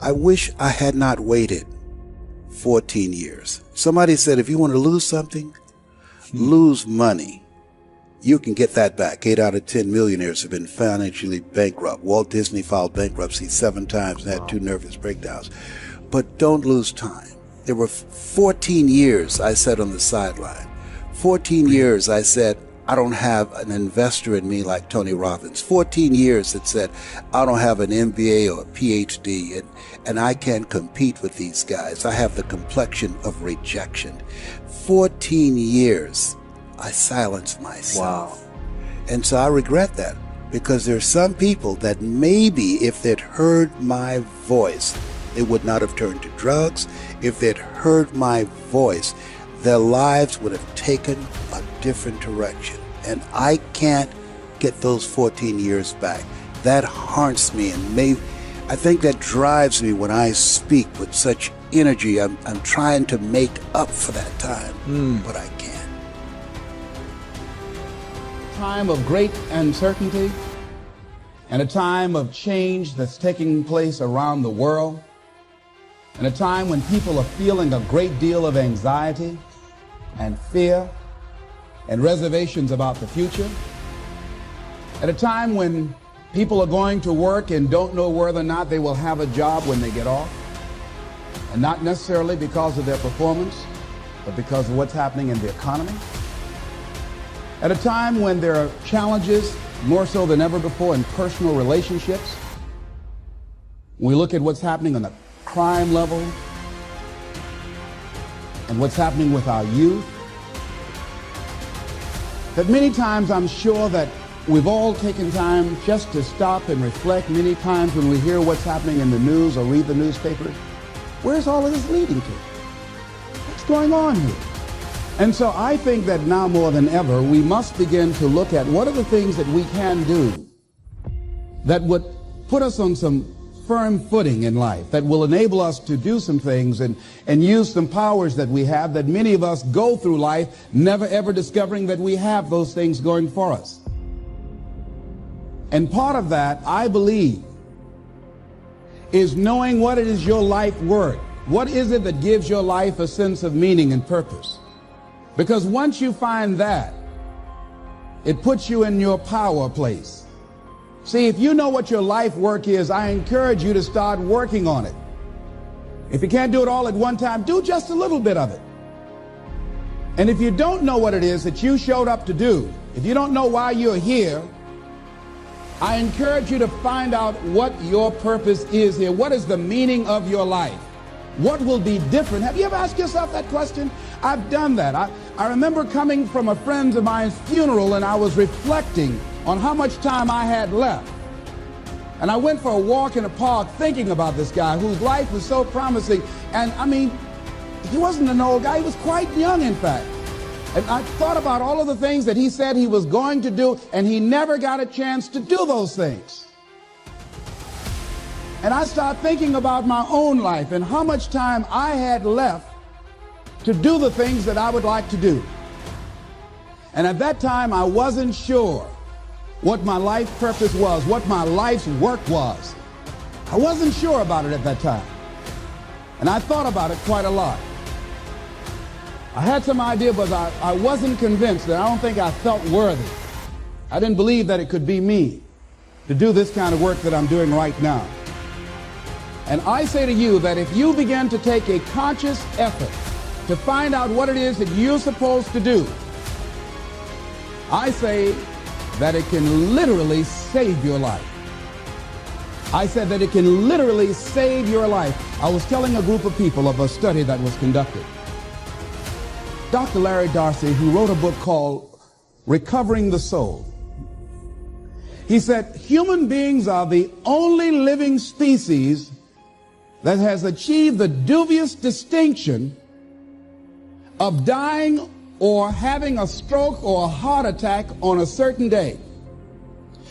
I wish I had not waited 14 years. Somebody said if you want to lose something, lose money. You can get that back. 8 out of 10 millionaires have been financially bankrupt. Walt Disney filed bankruptcy 7 times and had 2 nervous breakdowns. But don't lose time. There were 14 years I sat on the sideline. 14 years I said, I don't have an investor in me like Tony Robbins. 14 years that said, I don't have an MBA or a Ph.D. and I can't compete with these guys. I have the complexion of rejection. 14 years I silenced myself. Wow. And so I regret that, because there are some people that maybe if they'd heard my voice, they would not have turned to drugs. If they'd heard my voice, their lives would have taken a different direction. And I can't get those 14 years back. That haunts me, and I think that drives me when I speak with such energy. I'm trying to make up for that time, but I can't. Time of great uncertainty and a time of change that's taking place around the world, and a time when people are feeling a great deal of anxiety and fear and reservations about the future, at a time when people are going to work and don't know whether or not they will have a job when they get off, and not necessarily because of their performance, but because of what's happening in the economy. At a time when there are challenges, more so than ever before, in personal relationships. When we look at what's happening on the crime level and what's happening with our youth, that many times I'm sure that we've all taken time just to stop and reflect. Many times when we hear what's happening in the news or read the newspaper, where's all of this leading to? What's going on here? And so I think that now more than ever, we must begin to look at what are the things that we can do that would put us on some firm footing in life, that will enable us to do some things and use some powers that we have, that many of us go through life never ever discovering that we have those things going for us. And part of that, I believe, is knowing what it is your life worth. What is it that gives your life a sense of meaning and purpose? Because once you find that, it puts you in your power place. See, if you know what your life work is, I encourage you to start working on it. If you can't do it all at one time, do just a little bit of it. And if you don't know what it is that you showed up to do, if you don't know why you're here, I encourage you to find out what your purpose is here. What is the meaning of your life? What will be different? Have you ever asked yourself that question? I've done that. I remember coming from a friend of mine's funeral, and I was reflecting on how much time I had left. And I went for a walk in a park thinking about this guy whose life was so promising. And I mean, he wasn't an old guy. He was quite young, in fact. And I thought about all of the things that he said he was going to do, and he never got a chance to do those things. And I started thinking about my own life and how much time I had left to do the things that I would like to do. And at that time, I wasn't sure what my life purpose was, what my life's work was. I wasn't sure about it at that time. And I thought about it quite a lot. I had some idea, but I wasn't convinced, and I don't think I felt worthy. I didn't believe that it could be me to do this kind of work that I'm doing right now. And I say to you that if you begin to take a conscious effort to find out what it is that you're supposed to do, I say that it can literally save your life. I said that it can literally save your life. I was telling a group of people of a study that was conducted. Dr. Larry Darcy, who wrote a book called Recovering the Soul, he said, human beings are the only living species that has achieved the dubious distinction of dying or having a stroke or a heart attack on a certain day.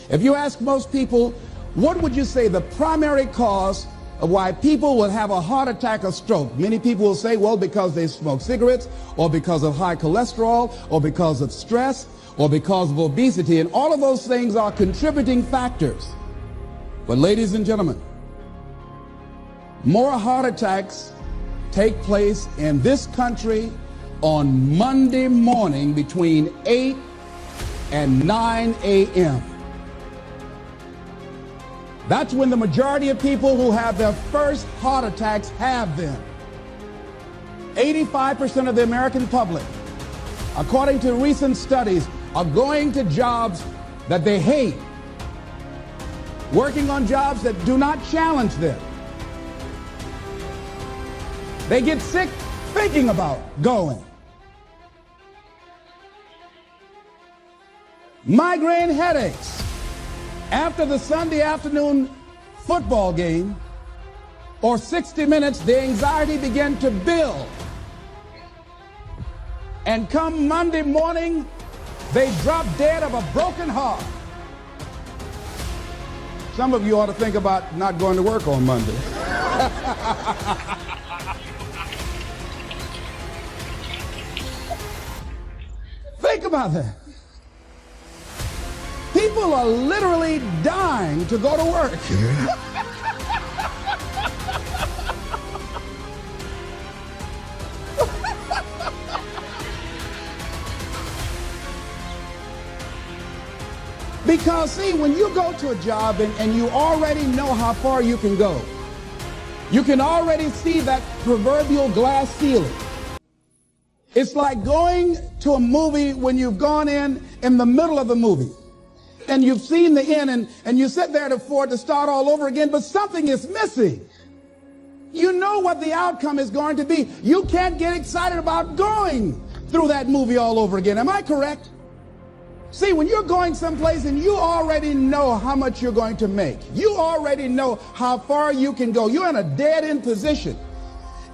If you ask most people, what would you say the primary cause of why people will have a heart attack or stroke? Many people will say, well, because they smoke cigarettes, or because of high cholesterol, or because of stress, or because of obesity, and all of those things are contributing factors. But ladies and gentlemen, More heart attacks take place in this country on Monday morning between 8 and 9 a.m. That's when the majority of people who have their first heart attacks have them. 85% of the American public, according to recent studies, are going to jobs that they hate, working on jobs that do not challenge them. They get sick thinking about going. Migraine headaches. After the Sunday afternoon football game or 60 minutes, the anxiety began to build. And come Monday morning, they drop dead of a broken heart. Some of you ought to think about not going to work on Monday. Think about that. People are literally dying to go to work. Because, see, when you go to a job and you already know how far you can go, you can already see that proverbial glass ceiling. It's like going to a movie when you've gone in the middle of the movie. And you've seen the end, and you sit there to start all over again, but something is missing. You know what the outcome is going to be. You can't get excited about going through that movie all over again. Am I correct? See, when you're going someplace and you already know how much you're going to make, you already know how far you can go, you're in a dead-end position.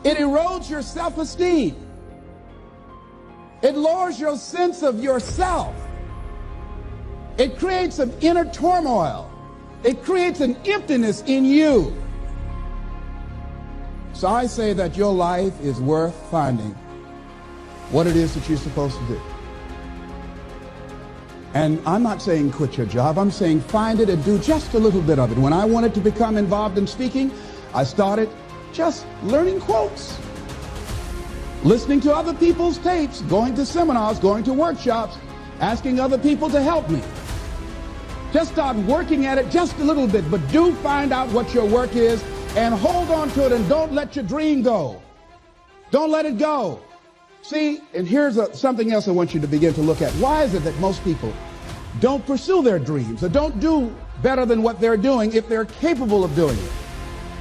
It erodes your self-esteem. It lowers your sense of yourself. It creates an inner turmoil. It creates an emptiness in you. So I say that your life is worth finding what it is that you're supposed to do. And I'm not saying quit your job. I'm saying find it and do just a little bit of it. When I wanted to become involved in speaking, I started just learning quotes, listening to other people's tapes, going to seminars, going to workshops, asking other people to help me. Just start working at it just a little bit, but do find out what your work is and hold on to it and don't let your dream go. Don't let it go. See, and here's something else I want you to begin to look at. Why is it that most people don't pursue their dreams or don't do better than what they're doing if they're capable of doing it?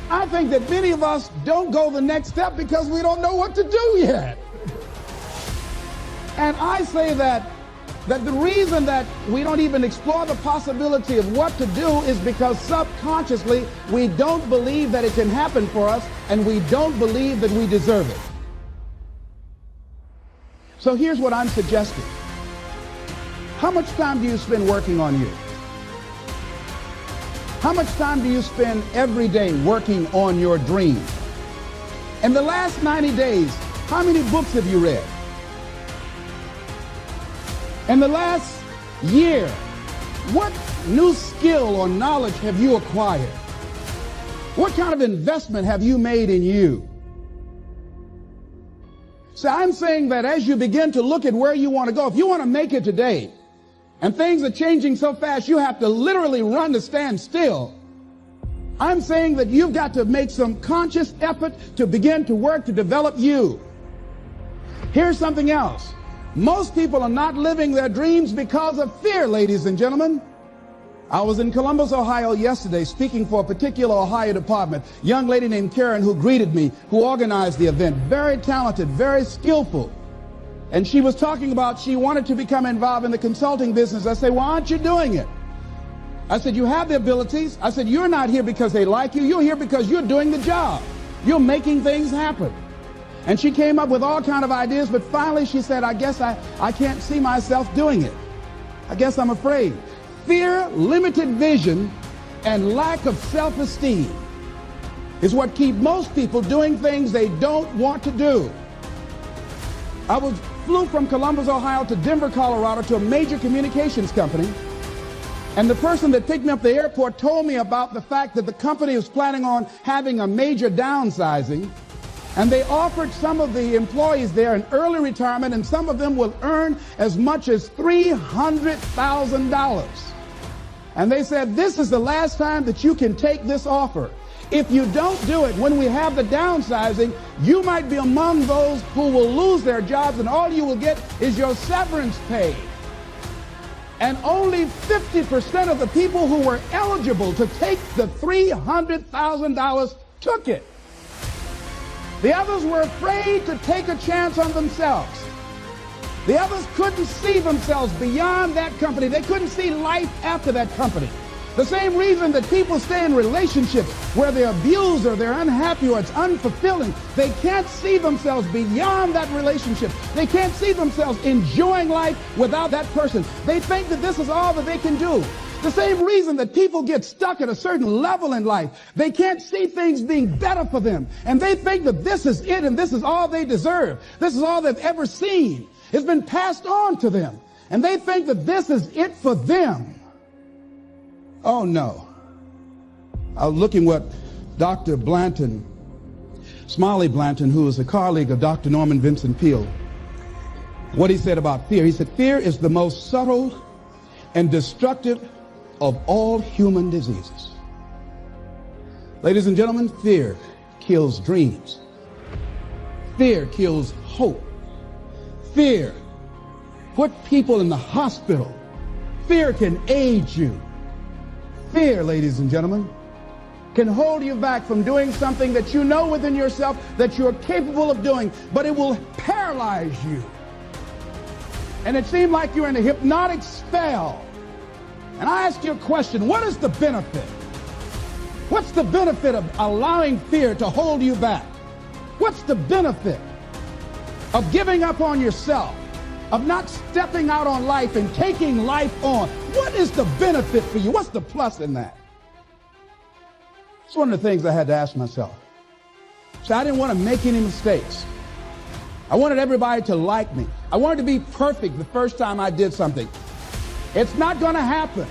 I think that many of us don't go the next step because we don't know what to do yet. And I say that the reason that we don't even explore the possibility of what to do is because subconsciously we don't believe that it can happen for us, and we don't believe that we deserve it. So here's what I'm suggesting. How much time do you spend working on you? How much time do you spend every day working on your dream? In the last 90 days, how many books have you read? In the last year, what new skill or knowledge have you acquired? What kind of investment have you made in you? So I'm saying that as you begin to look at where you want to go, if you want to make it today, and things are changing so fast, you have to literally run to stand still. I'm saying that you've got to make some conscious effort to begin to work to develop you. Here's something else. Most people are not living their dreams because of fear, ladies and gentlemen. I was in Columbus, Ohio yesterday speaking for a particular Ohio department. A young lady named Karen who greeted me, who organized the event. Very talented, very skillful. And she was talking about she wanted to become involved in the consulting business. I said, why aren't you doing it? I said, you have the abilities. I said, you're not here because they like you. You're here because you're doing the job. You're making things happen. And she came up with all kinds of ideas, but finally she said, I guess I can't see myself doing it. I guess I'm afraid. Fear, limited vision, and lack of self-esteem is what keep most people doing things they don't want to do. I flew from Columbus, Ohio to Denver, Colorado to a major communications company And the person that picked me up at the airport told me about the fact that the company was planning on having a major downsizing, and they offered some of the employees there an early retirement, and some of them will earn as much as $300,000. And they said, this is the last time that you can take this offer. If you don't do it when we have the downsizing, you might be among those who will lose their jobs, and all you will get is your severance pay. And only 50% of the people who were eligible to take the $300,000 took it. The others were afraid to take a chance on themselves. The others couldn't see themselves beyond that company. They couldn't see life after that company. The same reason that people stay in relationships where they're abused or they're unhappy or it's unfulfilling. They can't see themselves beyond that relationship. They can't see themselves enjoying life without that person. They think that this is all that they can do. The same reason that people get stuck at a certain level in life. They can't see things being better for them. And they think that this is it and this is all they deserve. This is all they've ever seen. It's been passed on to them. And they think that this is it for them. Oh, no. I was looking what Dr. Blanton, Smiley Blanton, who is a colleague of Dr. Norman Vincent Peale, what he said about fear. He said, fear is the most subtle and destructive of all human diseases. Ladies and gentlemen, fear kills dreams. Fear kills hope. Fear put people in the hospital. Fear can age you. Fear, ladies and gentlemen, can hold you back from doing something that you know within yourself that you're capable of doing, but it will paralyze you. And it seemed like you're in a hypnotic spell. And I ask you a question, what is the benefit? What's the benefit of allowing fear to hold you back? What's the benefit of giving up on yourself, of not stepping out on life and taking life on? What is the benefit for you? What's the plus in that? It's one of the things I had to ask myself. So I didn't want to make any mistakes. I wanted everybody to like me. I wanted to be perfect the first time I did something. It's not going to happen.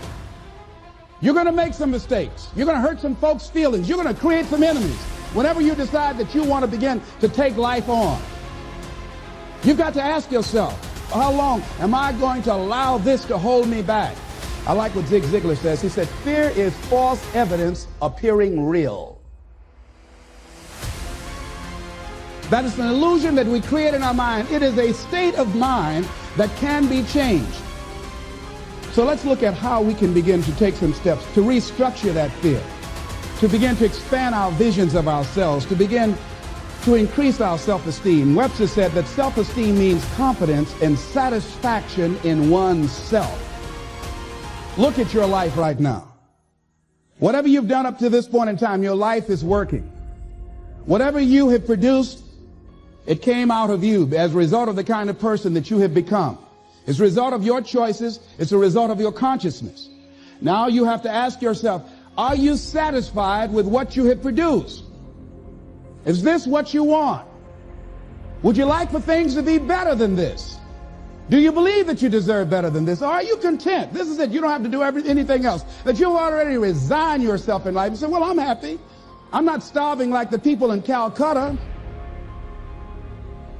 You're going to make some mistakes. You're going to hurt some folks' feelings. You're going to create some enemies whenever you decide that you want to begin to take life on. You've got to ask yourself, how long am I going to allow this to hold me back? I like what Zig Ziglar says. He said, fear is false evidence appearing real. That is an illusion that we create in our mind. It is a state of mind that can be changed. So let's look at how we can begin to take some steps to restructure that fear, to begin to expand our visions of ourselves, to begin to increase our self-esteem. Webster said that self-esteem means confidence and satisfaction in oneself. Look at your life right now. Whatever you've done up to this point in time, your life is working. Whatever you have produced, it came out of you as a result of the kind of person that you have become. It's a result of your choices. It's a result of your consciousness. Now you have to ask yourself, are you satisfied with what you have produced? Is this what you want? Would you like for things to be better than this? Do you believe that you deserve better than this? Or are you content? This is it. You don't have to do anything else. That you'll already resign yourself in life and say, well, I'm happy. I'm not starving like the people in Calcutta.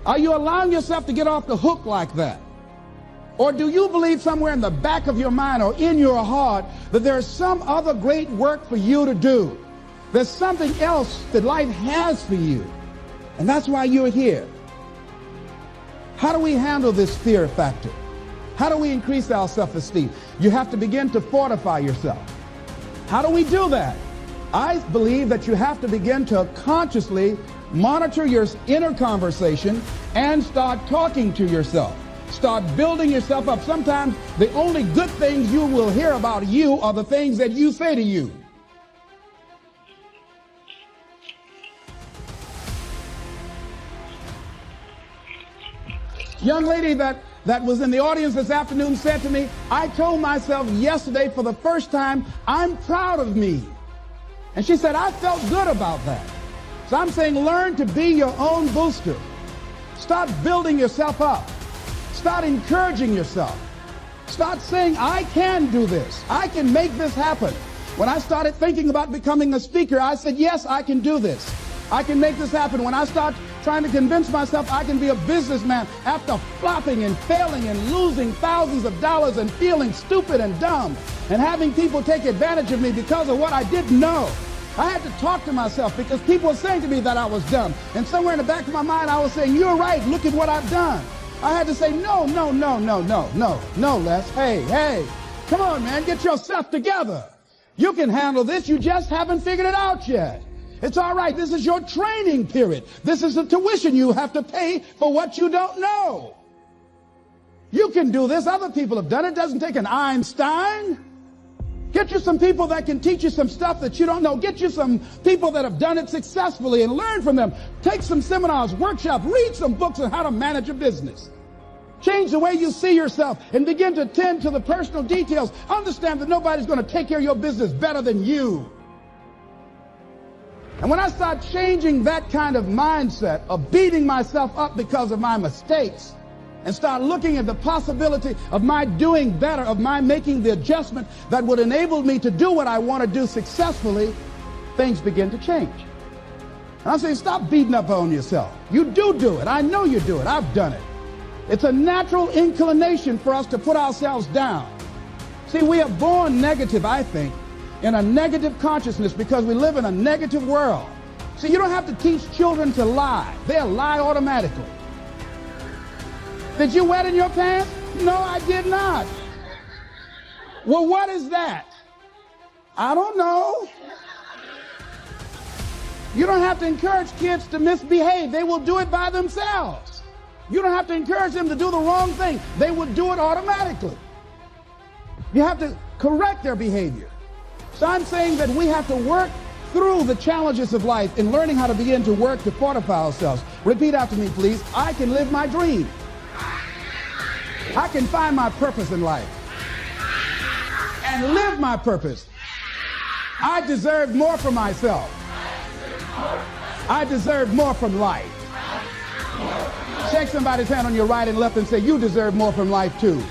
Are you allowing yourself to get off the hook like that? Or do you believe somewhere in the back of your mind or in your heart that there's some other great work for you to do? There's something else that life has for you. And that's why you're here. How do we handle this fear factor? How do we increase our self-esteem? You have to begin to fortify yourself. How do we do that? I believe that you have to begin to consciously monitor your inner conversation and start talking to yourself. Start building yourself up. Sometimes the only good things you will hear about you are the things that you say to you. Young lady that was in the audience this afternoon said to me, I told myself yesterday for the first time, I'm proud of me. And she said, I felt good about that. So I'm saying learn to be your own booster. Start building yourself up. Start encouraging yourself. Start saying, I can do this. I can make this happen. When I started thinking about becoming a speaker, I said, yes, I can do this. I can make this happen. When I start trying to convince myself I can be a businessman after flopping and failing and losing thousands of dollars and feeling stupid and dumb and having people take advantage of me because of what I didn't know. I had to talk to myself because people were saying to me that I was dumb. And somewhere in the back of my mind, I was saying, you're right, look at what I've done. I had to say, no, Les. Hey, come on, man, get yourself together. You can handle this, you just haven't figured it out yet. It's all right, this is your training period. This is the tuition you have to pay for what you don't know. You can do this, other people have done it. It doesn't take an Einstein. Get you some people that can teach you some stuff that you don't know. Get you some people that have done it successfully and learn from them. Take some seminars, workshops, read some books on how to manage a business. Change the way you see yourself and begin to tend to the personal details. Understand that nobody's going to take care of your business better than you. And when I start changing that kind of mindset of beating myself up because of my mistakes and start looking at the possibility of my doing better, of my making the adjustment that would enable me to do what I want to do successfully, things begin to change. And I'm saying, stop beating up on yourself. You do it. I know you do it. I've done it. It's a natural inclination for us to put ourselves down. See, we are born negative, I think, in a negative consciousness because we live in a negative world. See, you don't have to teach children to lie. They'll lie automatically. Did you wet in your pants? No, I did not. Well, what is that? I don't know. You don't have to encourage kids to misbehave. They will do it by themselves. You don't have to encourage them to do the wrong thing. They will do it automatically. You have to correct their behavior. So I'm saying that we have to work through the challenges of life in learning how to begin to work to fortify ourselves. Repeat after me, please. I can live my dream. I can find my purpose in life and live my purpose. I deserve more from myself. I deserve more from life. Shake somebody's hand on your right and left and say, you deserve more from life too.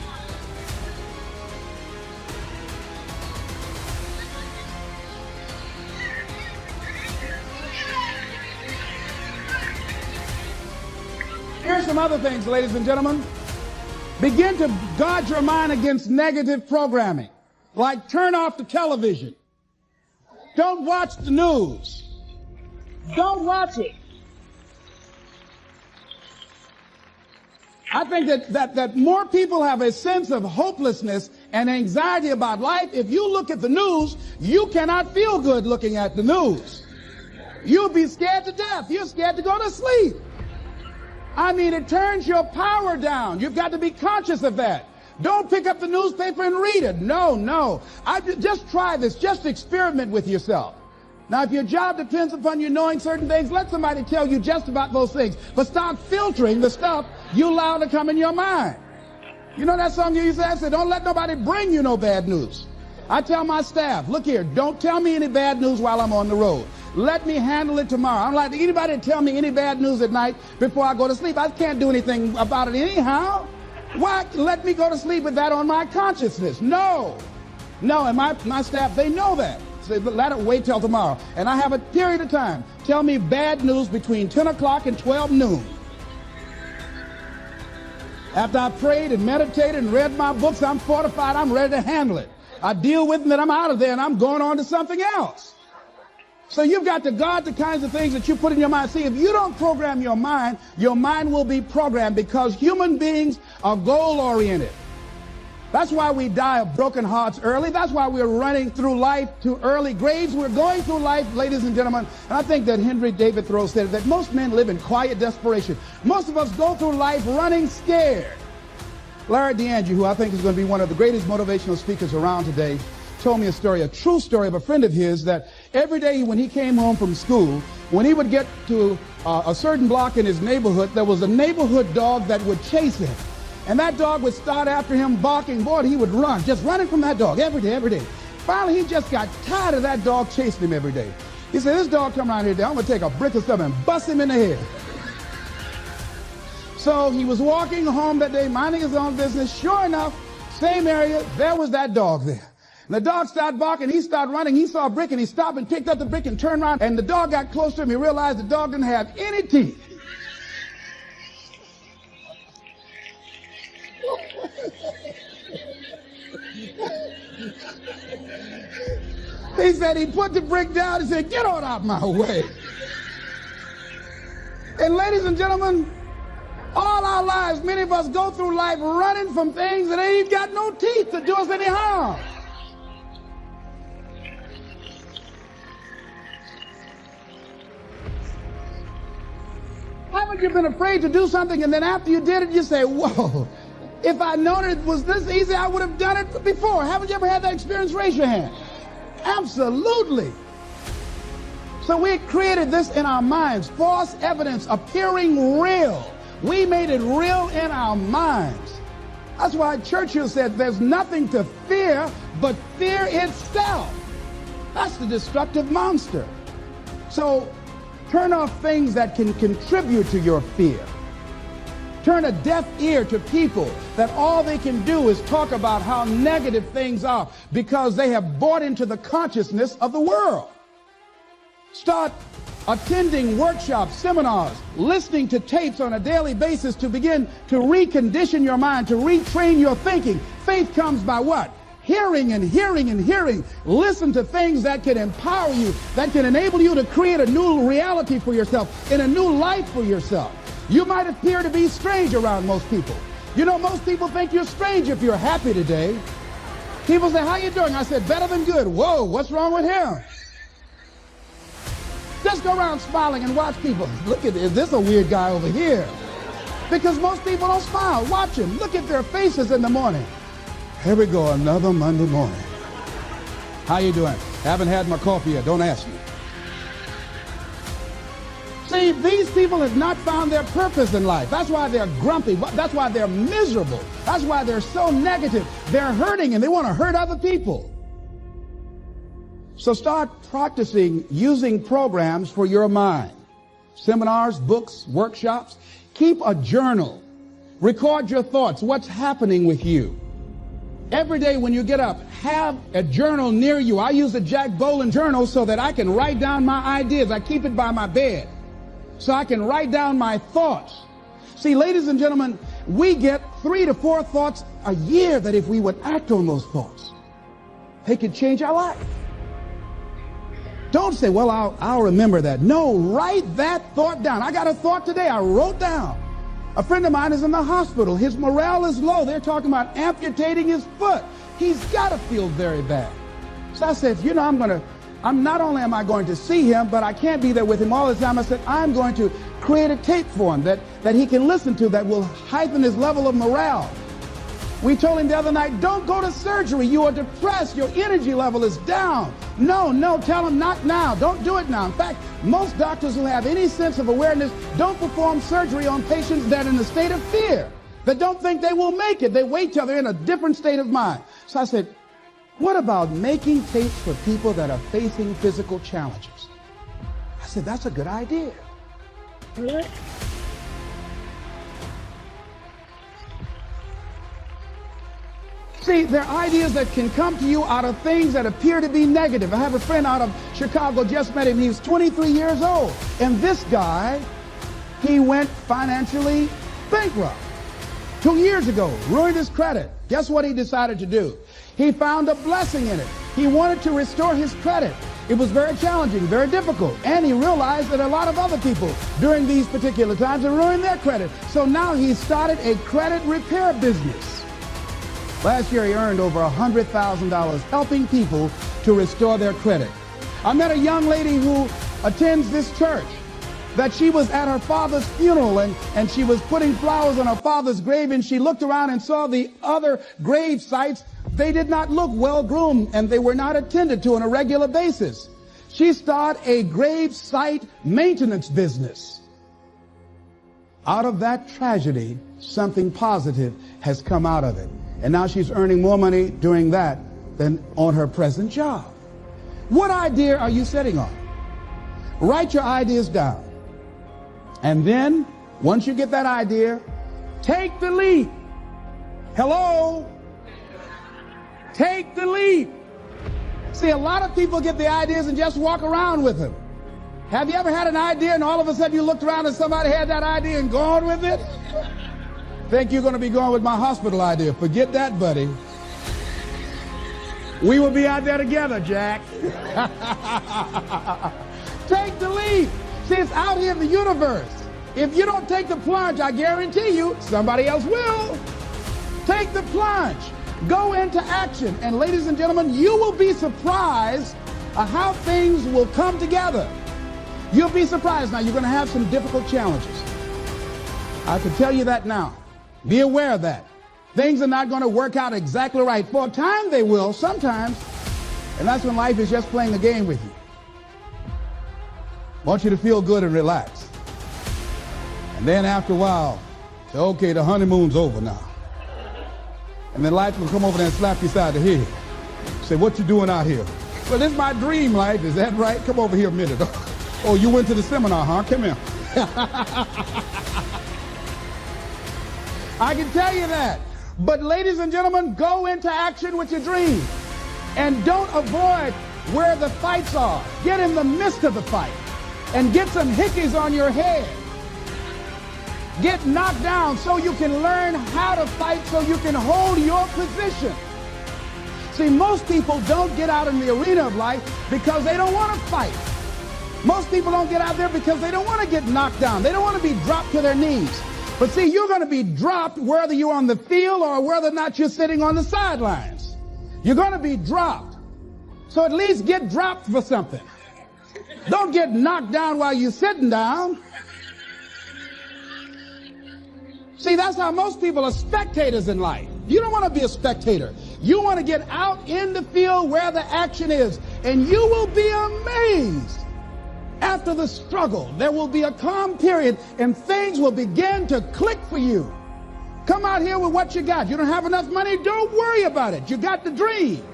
Here's some other things, ladies and gentlemen. Begin to guard your mind against negative programming, like turn off the television. Don't watch the news. Don't watch it. I think that more people have a sense of hopelessness and anxiety about life. If you look at the news, you cannot feel good looking at the news. You'll be scared to death. You're scared to go to sleep. I mean, it turns your power down. You've got to be conscious of that. Don't pick up the newspaper and read it. No. Just try this. Just experiment with yourself. Now, if your job depends upon you knowing certain things, let somebody tell you just about those things. But start filtering the stuff you allow to come in your mind. You know that song you used to have? Say, don't let nobody bring you no bad news. I tell my staff, look here, don't tell me any bad news while I'm on the road. Let me handle it tomorrow. I don't like anybody to tell me any bad news at night before I go to sleep. I can't do anything about it anyhow. Why let me go to sleep with that on my consciousness? No, and my staff, they know that. So let it wait till tomorrow. And I have a period of time. Tell me bad news between 10 o'clock and 12 noon. After I prayed and meditated and read my books, I'm fortified, I'm ready to handle it. I deal with them, then I'm out of there, and I'm going on to something else. So you've got to guard the kinds of things that you put in your mind. See, if you don't program your mind will be programmed, because human beings are goal-oriented. That's why we die of broken hearts early. That's why we're running through life to early graves. We're going through life, ladies and gentlemen. And I think that Henry David Thoreau said that most men live in quiet desperation. Most of us go through life running scared. Larry DeAndre, who I think is going to be one of the greatest motivational speakers around today, told me a story, a true story of a friend of his, that every day when he came home from school, when he would get to a certain block in his neighborhood, there was a neighborhood dog that would chase him. And that dog would start after him barking. Boy, he would run, just running from that dog every day. Finally, he just got tired of that dog chasing him every day. He said, this dog come around here today, I'm going to take a brick or something and bust him in the head. So he was walking home that day, minding his own business. Sure enough, Same area, there was that dog there. And the dog started barking, he started running, he saw a brick and he stopped and picked up the brick and turned around, and the dog got close to him. He realized the dog didn't have any teeth. He said he put the brick down and said, "Get on out my way." And ladies and gentlemen, all our lives, many of us go through life running from things that ain't got no teeth to do us any harm. Haven't you been afraid to do something and then after you did it, you say, "Whoa, if I'd known it was this easy, I would have done it before"? Haven't you ever had that experience? Raise your hand. Absolutely. So we created this in our minds, false evidence appearing real. We made it real in our minds. That's why Churchill said there's nothing to fear but fear itself. That's the destructive monster. So turn off things that can contribute to your fear. Turn a deaf ear to people that all they can do is talk about how negative things are because they have bought into the consciousness of the world. Start attending workshops, seminars, listening to tapes on a daily basis to begin to recondition your mind, to retrain your thinking. Faith comes by what? Hearing and hearing and hearing. Listen to things that can empower you, that can enable you to create a new reality for yourself and a new life for yourself. You might appear to be strange around most people. You know, most people think you're strange if you're happy today. People say, "How you doing?" I said, "Better than good." "Whoa, what's wrong with him?" Just go around smiling and watch people. Look at this, is this a weird guy over here? Because most people don't smile. Watch them. Look at their faces in the morning. Here we go, another Monday morning. "How you doing?" "Haven't had my coffee yet. Don't ask me." See, these people have not found their purpose in life. That's why they're grumpy. That's why they're miserable. That's why they're so negative. They're hurting and they want to hurt other people. So start practicing using programs for your mind. Seminars, books, workshops. Keep a journal. Record your thoughts. What's happening with you? Every day when you get up, have a journal near you. I use a Jack Boland journal so that I can write down my ideas. I keep it by my bed so I can write down my thoughts. See, ladies and gentlemen, we get 3 to 4 thoughts a year that if we would act on those thoughts, they could change our life. Don't say, "Well, I'll remember that." No, write that thought down. I got a thought today I wrote down. A friend of mine is in the hospital. His morale is low. They're talking about amputating his foot. He's got to feel very bad. So I said, you know, not only am I going to see him, but I can't be there with him all the time. I said, I'm going to create a tape for him that he can listen to that will heighten his level of morale. We told him the other night, "Don't go to surgery. You are depressed. Your energy level is down." No, tell him not now. Don't do it now. In fact, most doctors who have any sense of awareness don't perform surgery on patients that are in a state of fear, that don't think they will make it. They wait till they're in a different state of mind. So I said, what about making tapes for people that are facing physical challenges? I said, that's a good idea. Right? See, there are ideas that can come to you out of things that appear to be negative. I have a friend out of Chicago, just met him. He was 23 years old. And this guy, he went financially bankrupt 2 years ago, ruined his credit. Guess what he decided to do? He found a blessing in it. He wanted to restore his credit. It was very challenging, very difficult. And he realized that a lot of other people during these particular times had ruined their credit. So now he started a credit repair business. Last year, he earned over $100,000 helping people to restore their credit. I met a young lady who attends this church, that she was at her father's funeral and she was putting flowers on her father's grave, and she looked around and saw the other grave sites. They did not look well groomed and they were not attended to on a regular basis. She started a grave site maintenance business. Out of that tragedy, something positive has come out of it. And now she's earning more money doing that than on her present job. What idea are you sitting on? Write your ideas down. And then, once you get that idea, take the leap. Hello? Take the leap. See, a lot of people get the ideas and just walk around with them. Have you ever had an idea and all of a sudden you looked around and somebody had that idea and gone with it? Think you're going to be going with my hospital idea. Forget that, buddy. We will be out there together, Jack. Take the leap. See, it's out here in the universe. If you don't take the plunge, I guarantee you, somebody else will. Take the plunge. Go into action. And ladies and gentlemen, you will be surprised at how things will come together. You'll be surprised. Now, you're going to have some difficult challenges. I can tell you that now. Be aware of that. Things are not going to work out exactly right. For a time, they will, sometimes. And that's when life is just playing a game with you. I want you to feel good and relax. And then after a while, say, okay, the honeymoon's over now. And then life will come over there and slap you side the head. Say, what you doing out here? Well, this is my dream life. Is that right? Come over here a minute. Oh, you went to the seminar, huh? Come here. I can tell you that. But ladies and gentlemen, go into action with your dream. And don't avoid where the fights are. Get in the midst of the fight. And get some hickeys on your head. Get knocked down so you can learn how to fight, so you can hold your position. See, most people don't get out in the arena of life because they don't want to fight. Most people don't get out there because they don't want to get knocked down. They don't want to be dropped to their knees. But see, you're going to be dropped whether you're on the field or whether or not you're sitting on the sidelines. You're going to be dropped. So at least get dropped for something. Don't get knocked down while you're sitting down. See, that's how most people are spectators in life. You don't want to be a spectator. You want to get out in the field where the action is, and you will be amazed. After the struggle, there will be a calm period, and things will begin to click for you. Come out here with what you got. You don't have enough money? Don't worry about it. You got the dream.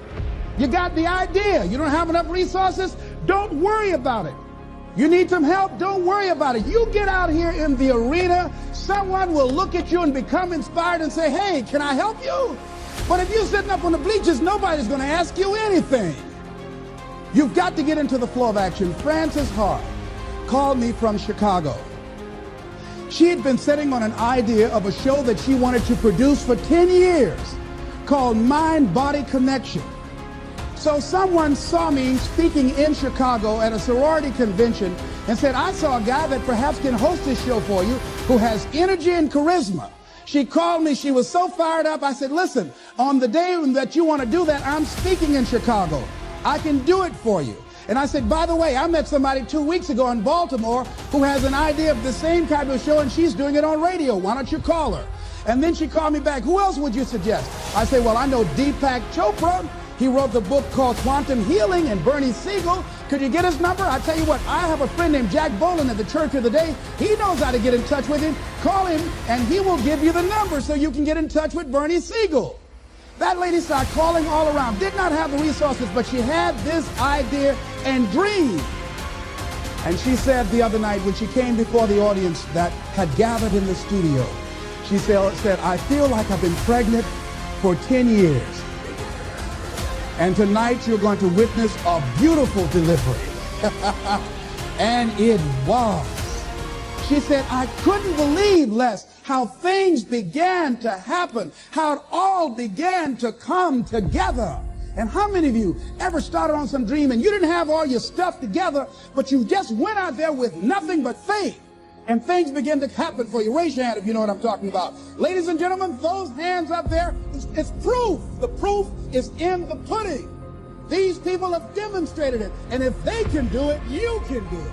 You got the idea. You don't have enough resources? Don't worry about it. You need some help? Don't worry about it. You get out here in the arena, someone will look at you and become inspired and say, hey, can I help you? But if you're sitting up on the bleachers, nobody's going to ask you anything. You've got to get into the flow of action. Frances Hart called me from Chicago. She had been sitting on an idea of a show that she wanted to produce for 10 years called Mind-Body Connection. So someone saw me speaking in Chicago at a sorority convention and said, I saw a guy that perhaps can host this show for you who has energy and charisma. She called me. She was so fired up. I said, listen, on the day that you want to do that, I'm speaking in Chicago. I can do it for you. And I said, by the way, I met somebody 2 weeks ago in Baltimore who has an idea of the same kind of show, and she's doing it on radio. Why don't you call her? And then she called me back. Who else would you suggest? I said, well, I know Deepak Chopra. He wrote the book called Quantum Healing, and Bernie Siegel. Could you get his number? I tell you what, I have a friend named Jack Boland at the Church of the Day. He knows how to get in touch with him. Call him, and he will give you the number so you can get in touch with Bernie Siegel. That lady started calling all around. Did not have the resources, but she had this idea and dream. And she said the other night when she came before the audience that had gathered in the studio, she said, I feel like I've been pregnant for 10 years. And tonight you're going to witness a beautiful delivery. And it was. She said, I couldn't believe, Les, how things began to happen, how it all began to come together. And how many of you ever started on some dream and you didn't have all your stuff together, but you just went out there with nothing but faith, and things began to happen for you? Raise your hand if you know what I'm talking about. Ladies and gentlemen, those hands up there, it's proof. The proof is in the pudding. These people have demonstrated it. And if they can do it, you can do it.